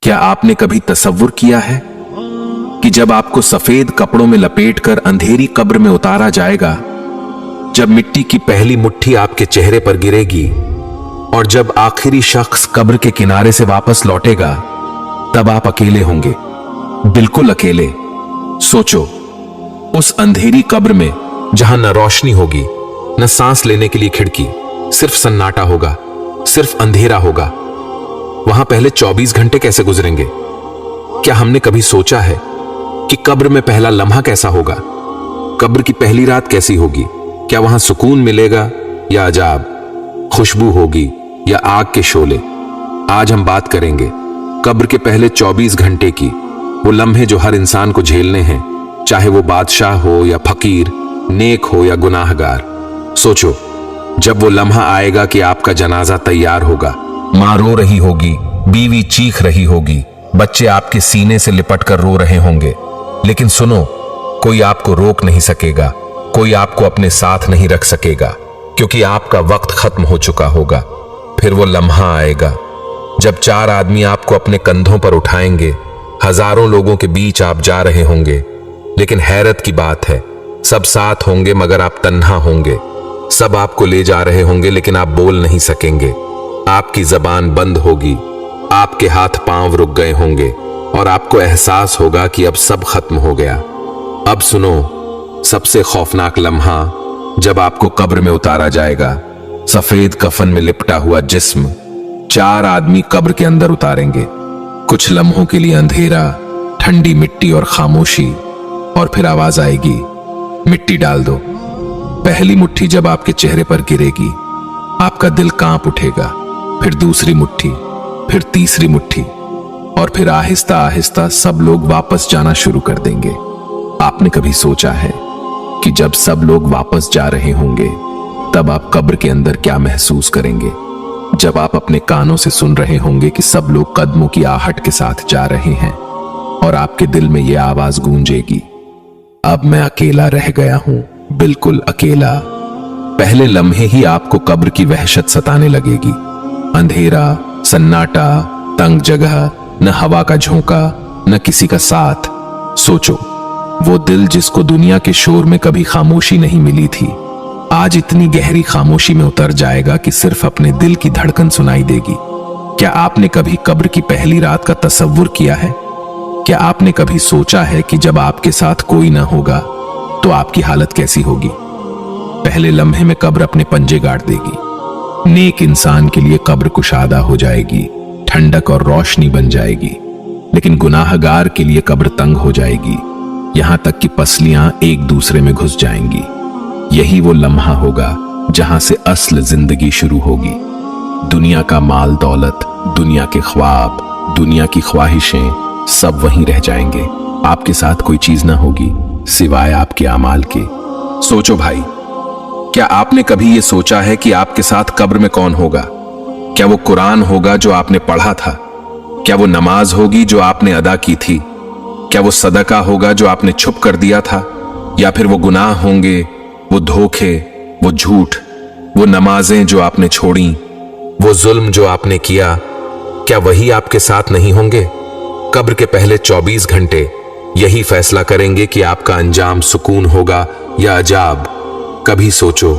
क्या आपने कभी तसव्वुर किया है कि जब आपको सफेद कपड़ों में लपेटकर अंधेरी कब्र में उतारा जाएगा, जब मिट्टी की पहली मुट्ठी आपके चेहरे पर गिरेगी और जब आखिरी शख्स कब्र के किनारे से वापस लौटेगा, तब आप अकेले होंगे, बिल्कुल अकेले। सोचो, उस अंधेरी कब्र में जहां न रोशनी होगी, न सांस लेने के लिए खिड़की, सिर्फ सन्नाटा होगा, सिर्फ अंधेरा होगा। वहां पहले 24 घंटे कैसे गुजरेंगे? क्या हमने कभी सोचा है कि कब्र में पहला लम्हा कैसा होगा? कब्र की पहली रात कैसी होगी? क्या वहां सुकून मिलेगा या अजाब, खुशबू होगी या आग के शोले? आज हम बात करेंगे कब्र के पहले 24 घंटे की, वो लम्हे जो हर इंसान को झेलने हैं, चाहे वो बादशाह हो या फकीर, नेक हो या गुनाहगार। सोचो, जब वो लम्हा आएगा कि आपका जनाजा तैयार होगा, मां रो रही होगी, बीवी चीख रही होगी, बच्चे आपके सीने से लिपट कर रो रहे होंगे, लेकिन सुनो, कोई आपको रोक नहीं सकेगा, कोई आपको अपने साथ नहीं रख सकेगा, क्योंकि आपका वक्त खत्म हो चुका होगा। फिर वो लम्हा आएगा जब 4 आदमी आपको अपने कंधों पर उठाएंगे। हजारों लोगों के बीच आप जा रहे होंगे, लेकिन हैरत की बात है, सब साथ होंगे मगर आप तन्हा होंगे। सब आपको ले जा रहे होंगे, लेकिन आप बोल नहीं सकेंगे, आपकी जबान बंद होगी, आपके हाथ पांव रुक गए होंगे और आपको एहसास होगा कि अब सब खत्म हो गया। अब सुनो, सबसे खौफनाक लम्हा जब आपको कब्र में उतारा जाएगा। सफेद कफन में लिपटा हुआ जिस्म 4 आदमी कब्र के अंदर उतारेंगे। कुछ लम्हों के लिए अंधेरा, ठंडी मिट्टी और खामोशी, और फिर आवाज आएगी, मिट्टी डाल दो। पहली मुट्ठी जब आपके चेहरे पर गिरेगी, आपका दिल कांप उठेगा। फिर दूसरी मुट्ठी, फिर तीसरी मुट्ठी, और फिर आहिस्ता आहिस्ता सब लोग वापस जाना शुरू कर देंगे। आपने कभी सोचा है कि जब सब लोग वापस जा रहे होंगे, तब आप कब्र के अंदर क्या महसूस करेंगे? जब आप अपने कानों से सुन रहे होंगे कि सब लोग कदमों की आहट के साथ जा रहे हैं और आपके दिल में यह आवाज गूंजेगी, अब मैं अकेला रह गया हूं, बिल्कुल अकेला। पहले लम्हे ही आपको कब्र की वहशत सताने लगेगी। अंधेरा, सन्नाटा, तंग जगह, न हवा का झोंका, न किसी का साथ। सोचो, वो दिल जिसको दुनिया के शोर में कभी खामोशी नहीं मिली थी, आज इतनी गहरी खामोशी में उतर जाएगा कि सिर्फ अपने दिल की धड़कन सुनाई देगी। क्या आपने कभी कब्र की पहली रात का तसव्वुर किया है? क्या आपने कभी सोचा है कि जब आपके साथ कोई ना होगा तो आपकी हालत कैसी होगी? पहले लम्हे में कब्र अपने पंजे गाड़ देगी। नेक इंसान के लिए कब्र कुशादा हो जाएगी, ठंडक और रोशनी बन जाएगी, लेकिन गुनाहगार के लिए कब्र तंग हो जाएगी, यहां तक कि पसलियां एक दूसरे में घुस जाएंगी। यही वो लम्हा होगा जहां से असल जिंदगी शुरू होगी। दुनिया का माल दौलत, दुनिया के ख्वाब, दुनिया की ख्वाहिशें, सब वहीं रह जाएंगे। आपके साथ कोई चीज ना होगी सिवाय आपके अमाल के। सोचो भाई, क्या आपने कभी ये सोचा है कि आपके साथ कब्र में कौन होगा? क्या वो कुरान होगा जो आपने पढ़ा था? क्या वो नमाज होगी जो आपने अदा की थी? क्या वो सदका होगा जो आपने छुप कर दिया था? या फिर वो गुनाह होंगे, वो धोखे, वो झूठ, वो नमाजें जो आपने छोड़ी, वो जुल्म जो आपने किया, क्या वही आपके साथ नहीं होंगे? कब्र के पहले 24 घंटे यही फैसला करेंगे कि आपका अंजाम सुकून होगा या अजाब। कभी सोचो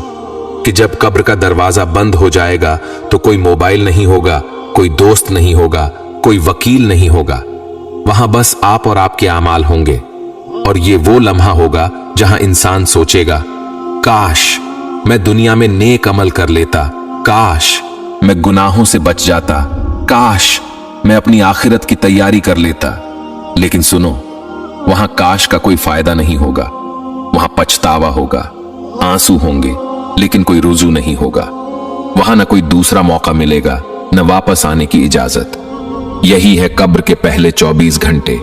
कि जब कब्र का दरवाजा बंद हो जाएगा तो कोई मोबाइल नहीं होगा, कोई दोस्त नहीं होगा, कोई वकील नहीं होगा, वहां बस आप और आपके आमाल होंगे। और ये वो लम्हा होगा जहां इंसान सोचेगा, काश मैं दुनिया में नेक अमल कर लेता, काश मैं गुनाहों से बच जाता, काश मैं अपनी आखिरत की तैयारी कर लेता। लेकिन सुनो, वहां काश का कोई फायदा नहीं होगा, वहां पछतावा होगा, आंसू होंगे, लेकिन कोई रुजू नहीं होगा। वहां न कोई दूसरा मौका मिलेगा, न वापस आने की इजाजत। यही है कब्र के पहले 24 घंटे,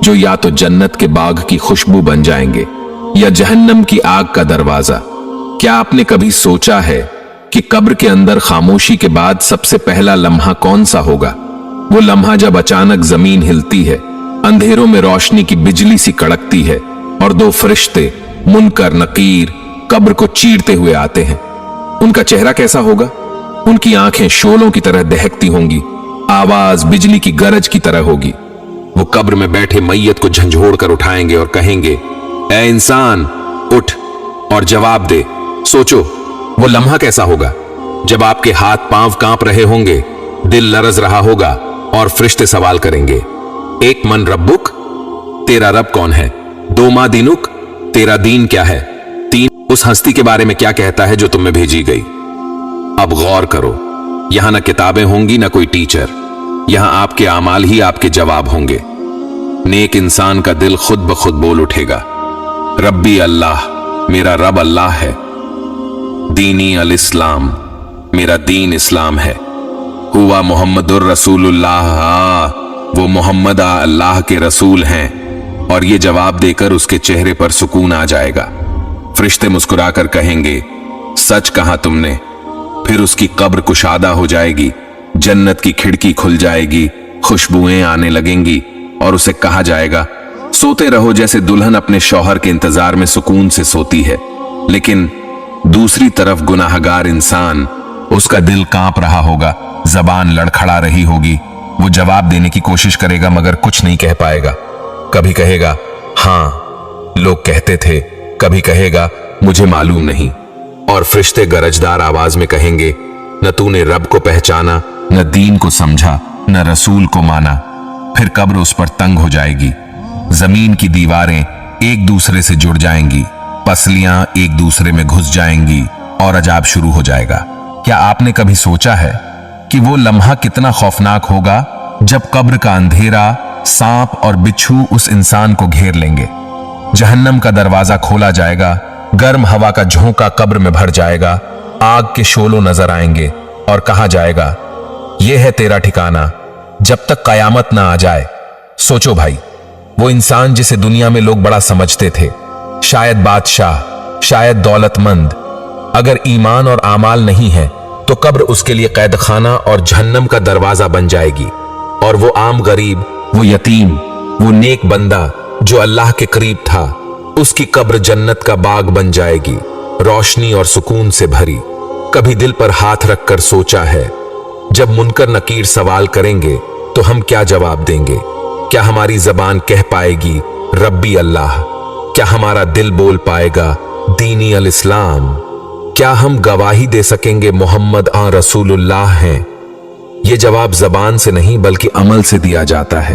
जो या तो जन्नत के बाग की खुशबू बन जाएंगे या जहन्नम की आग का दरवाजा। क्या आपने कभी सोचा है कि कब्र के अंदर खामोशी के बाद सबसे पहला लम्हा कौन सा होगा? वो लम्हा जब अचानक जमीन हिलती है, अंधेरों में रोशनी की बिजली सी कड़कती है और 2 फरिश्ते मुनकर नकीर कब्र को चीरते हुए आते हैं। उनका चेहरा कैसा होगा? उनकी आंखें शोलों की तरह दहकती होंगी, आवाज बिजली की गरज की तरह होगी। वो कब्र में बैठे मैयत को झंझोड़ कर उठाएंगे और कहेंगे, ए इंसान उठ और जवाब दे। सोचो वो लम्हा कैसा होगा जब आपके हाथ पांव कांप रहे होंगे, दिल लरज रहा होगा और फरिश्ते सवाल करेंगे, एक मन रब्बुक, तेरा रब कौन है? दो मा दीनुक, तेरा दीन क्या है? तीन, उस हस्ती के बारे में क्या कहता है जो तुम्हें भेजी गई? अब गौर करो, यहां ना किताबें होंगी ना कोई टीचर, यहां आपके आमाल ही आपके जवाब होंगे। नेक इंसान का दिल खुद ब खुद बोल उठेगा, रब्बी अल्लाह, मेरा रब अल्लाह है। दीनी अल इस्लाम, मेरा दीन इस्लाम है। हुआ मोहम्मदुर रसूलुल्लाह, वो मोहम्मद अल्लाह के रसूल हैं। और ये जवाब देकर उसके चेहरे पर सुकून आ जाएगा। फरिश्ते मुस्कुराकर कहेंगे, सच कहा तुमने। फिर उसकी कब्र कुशादा हो जाएगी, जन्नत की खिड़की खुल जाएगी, खुशबुएं आने लगेंगी और उसे कहा जाएगा, सोते रहो जैसे दुल्हन अपने शौहर के इंतजार में सुकून से सोती है। लेकिन दूसरी तरफ गुनाहगार इंसान, उसका दिल कांप रहा होगा, जबान लड़खड़ा रही होगी। वो जवाब देने की कोशिश करेगा मगर कुछ नहीं कह पाएगा। कभी कहेगा हां लोग कहते थे, कभी कहेगा मुझे मालूम नहीं। और फरिश्ते गरजदार आवाज में कहेंगे, न तूने रब को पहचाना, न दीन को समझा, न रसूल को माना। फिर कब्र उस पर तंग हो जाएगी, जमीन की दीवारें एक दूसरे से जुड़ जाएंगी, पसलियां एक दूसरे में घुस जाएंगी और अजाब शुरू हो जाएगा। क्या आपने कभी सोचा है कि वो लम्हा कितना खौफनाक होगा जब कब्र का अंधेरा, सांप और बिच्छू उस इंसान को घेर लेंगे? जहन्नम का दरवाजा खोला जाएगा, गर्म हवा का झोंका कब्र में भर जाएगा, आग के शोलों नजर आएंगे और कहा जाएगा, यह है तेरा ठिकाना जब तक कयामत ना आ जाए। सोचो भाई, वो इंसान जिसे दुनिया में लोग बड़ा समझते थे, शायद बादशाह, शायद दौलतमंद, अगर ईमान और आमाल नहीं है तो कब्र उसके लिए कैद खाना और जहन्नम का दरवाजा बन जाएगी। और वो आम गरीब, वो यतीम, वो नेक बंदा जो अल्लाह के करीब था, उसकी कब्र जन्नत का बाग बन जाएगी, रोशनी और सुकून से भरी। कभी दिल पर हाथ रखकर सोचा है, जब मुनकर नकीर सवाल करेंगे तो हम क्या जवाब देंगे? क्या हमारी जबान कह पाएगी रब्बी अल्लाह? क्या हमारा दिल बोल पाएगा दीनी अल इस्लाम? क्या हम गवाही दे सकेंगे मोहम्मद रसूलुल्लाह हैं? ये जवाब जबान से नहीं बल्कि अमल से दिया जाता है।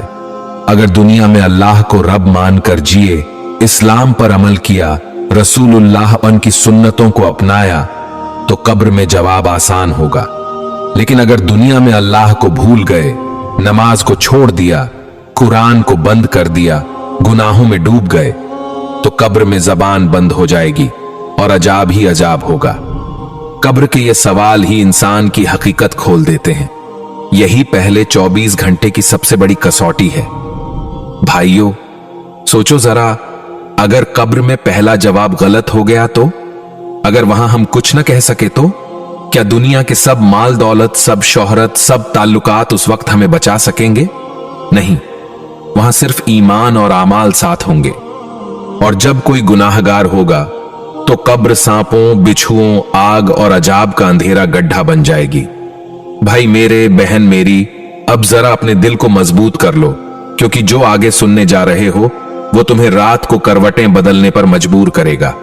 अगर दुनिया में अल्लाह को रब मानकर जिए, इस्लाम पर अमल किया, रसूलुल्लाह उनकी सुन्नतों को अपनाया, तो कब्र में जवाब आसान होगा। लेकिन अगर दुनिया में अल्लाह को भूल गए, नमाज को छोड़ दिया, कुरान को बंद कर दिया, गुनाहों में डूब गए, तो कब्र में जबान बंद हो जाएगी और अजाब ही अजाब होगा। कब्र के ये सवाल ही इंसान की हकीकत खोल देते हैं। यही पहले 24 घंटे की सबसे बड़ी कसौटी है। भाइयों, सोचो जरा, अगर कब्र में पहला जवाब गलत हो गया तो? अगर वहां हम कुछ न कह सके तो? क्या दुनिया के सब माल दौलत, सब शोहरत, सब ताल्लुकात उस वक्त हमें बचा सकेंगे? नहीं, वहां सिर्फ ईमान और आमाल साथ होंगे। और जब कोई गुनाहगार होगा तो कब्र सांपों, बिच्छुओं, आग और अजाब का अंधेरा गड्ढा बन जाएगी। भाई मेरे, बहन मेरी, अब जरा अपने दिल को मजबूत कर लो, क्योंकि जो आगे सुनने जा रहे हो वो तुम्हें रात को करवटें बदलने पर मजबूर करेगा।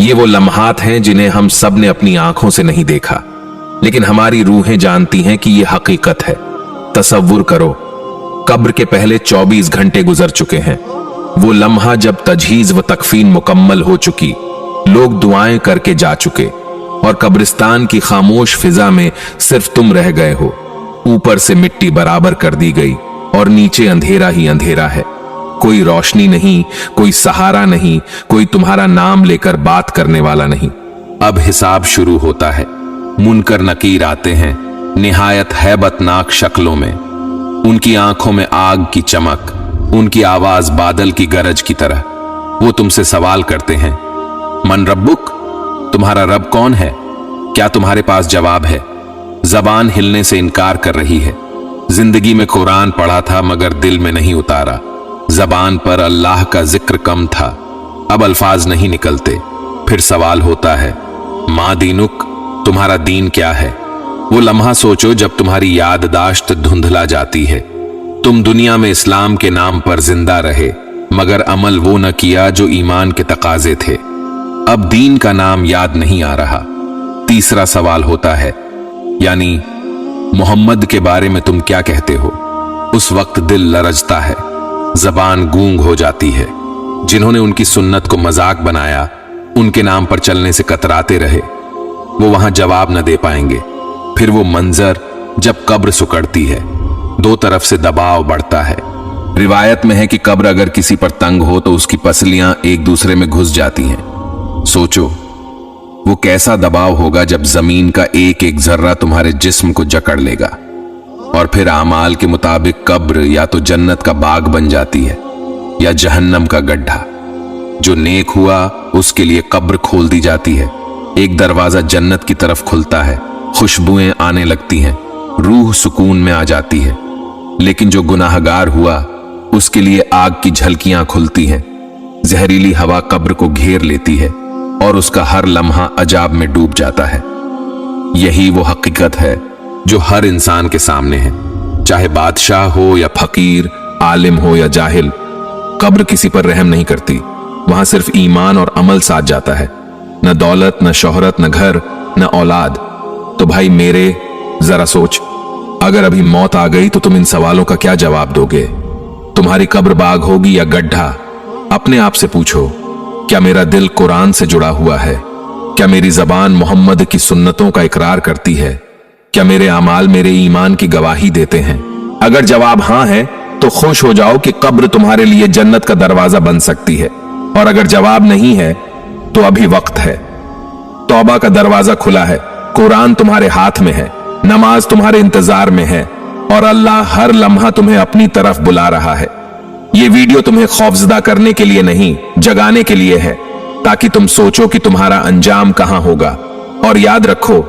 ये वो लम्हात हैं जिन्हें हम सब ने अपनी आंखों से नहीं देखा, लेकिन हमारी रूहें जानती हैं कि यह हकीकत है। तसव्वुर करो, कब्र के पहले 24 घंटे गुजर चुके हैं। वो लम्हा जब तजहीज व तकफीन मुकम्मल हो चुकी, लोग दुआएं करके जा चुके और कब्रिस्तान की खामोश फिजा में सिर्फ तुम रह गए हो। ऊपर से मिट्टी बराबर कर दी गई और नीचे अंधेरा ही अंधेरा है। कोई रोशनी नहीं, कोई सहारा नहीं, कोई तुम्हारा नाम लेकर बात करने वाला नहीं। अब हिसाब शुरू होता है। मुनकर नकीर आते हैं, निहायत हैबतनाक शक्लों में। उनकी आंखों में आग की चमक, उनकी आवाज बादल की गरज की तरह। वो तुमसे सवाल करते हैं, मन रब्बुक, तुम्हारा रब कौन है? क्या तुम्हारे पास जवाब है? जबान हिलने से इनकार कर रही है। जिंदगी में कुरान पढ़ा था मगर दिल में नहीं उतारा। जबान पर अल्लाह का जिक्र कम था, अब अल्फाज नहीं निकलते। फिर सवाल होता है, माँ दीनुक, तुम्हारा दीन क्या है? वो लम्हा सोचो जब तुम्हारी याददाश्त धुंधला जाती है। तुम दुनिया में इस्लाम के नाम पर जिंदा रहे, मगर अमल वो न किया जो ईमान के तकाजे थे। अब दीन का नाम याद नहीं आ रहा। तीसरा सवाल होता है, यानी मोहम्मद के बारे में तुम क्या कहते हो? उस वक्त दिल लरजता है, जबान गूंग हो जाती है। जिन्होंने उनकी सुन्नत को मजाक बनाया, उनके नाम पर चलने से कतराते रहे, वो वहां जवाब न दे पाएंगे। फिर वो मंजर जब कब्र सुकड़ती है, दो तरफ से दबाव बढ़ता है। रिवायत में है कि कब्र अगर किसी पर तंग हो तो उसकी पसलियां एक दूसरे में घुस जाती हैं। सोचो वो कैसा दबाव होगा जब जमीन का एक एक जर्रा तुम्हारे जिस्म को जकड़ लेगा। और फिर आमाल के मुताबिक कब्र या तो जन्नत का बाग बन जाती है या जहन्नम का गड्ढा। जो नेक हुआ उसके लिए कब्र खोल दी जाती है, एक दरवाजा जन्नत की तरफ खुलता है, खुशबुएं आने लगती हैं, रूह सुकून में आ जाती है। लेकिन जो गुनाहगार हुआ उसके लिए आग की झलकियां खुलती हैं, जहरीली हवा कब्र को घेर लेती है और उसका हर लम्हा अजाब में डूब जाता है। यही वो हकीकत है जो हर इंसान के सामने है, चाहे बादशाह हो या फकीर, आलिम हो या जाहिल। कब्र किसी पर रहम नहीं करती, वहां सिर्फ ईमान और अमल साथ जाता है। न दौलत, न शोहरत, न घर, न औलाद। तो भाई मेरे जरा सोच, अगर अभी मौत आ गई तो तुम इन सवालों का क्या जवाब दोगे? तुम्हारी कब्र बाग होगी या गड्ढा? अपने आप से पूछो, क्या मेरा दिल कुरान से जुड़ा हुआ है? क्या मेरी जबान मोहम्मद की सुन्नतों का इकरार करती है? क्या मेरे अमाल मेरे ईमान की गवाही देते हैं? अगर जवाब हां है तो खुश हो जाओ कि कब्र तुम्हारे लिए जन्नत का दरवाजा बन सकती है, और अगर जवाब नहीं है तो अभी वक्त है। तौबा का दरवाजा खुला है, कुरान तुम्हारे हाथ में है, नमाज तुम्हारे इंतजार में है, और अल्लाह हर लम्हा तुम्हें अपनी तरफ बुला रहा है। ये वीडियो तुम्हें खौफजदा करने के लिए नहीं, जगाने के लिए है, ताकि तुम सोचो कि तुम्हारा अंजाम कहां होगा। और याद रखो,